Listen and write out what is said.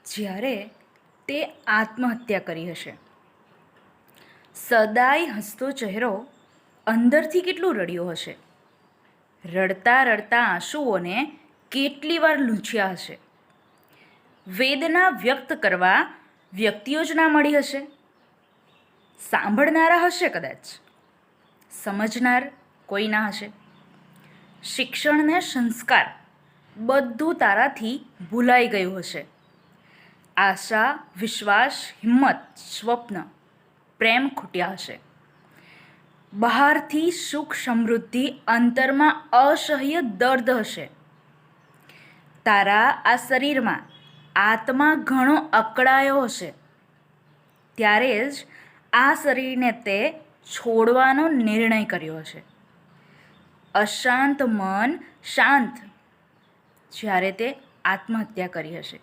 જ્યારે તે આત્મહત્યા કરી હશે. સદાય હસતો ચહેરો અંદરથી કેટલું રડ્યો હશે. રડતા રડતા આંસુઓને કેટલી વાર લૂંછ્યા હશે. વેદના વ્યક્ત કરવા વ્યક્તિઓ જ ના મળી હશે. સાંભળનારા હશે કદાચ, સમજનાર કોઈ ના હશે. શિક્ષણ ને સંસ્કાર બધું તારાથી ભૂલાઈ ગયું હશે. આશા, વિશ્વાસ, હિંમત, સ્વપ્ન, પ્રેમ ખૂટ્યા હશે. બહારથી સુખ સમૃદ્ધિ, અંતરમાં અસહ્ય દર્દ હશે. તારા આ શરીરમાં આત્મા ઘણો અકળાયો હશે. ત્યારે જ આ શરીરને તે છોડવાનો નિર્ણય કર્યો હશે. અશાંત મન શાંત જ્યારે તે આત્મહત્યા કરી હશે.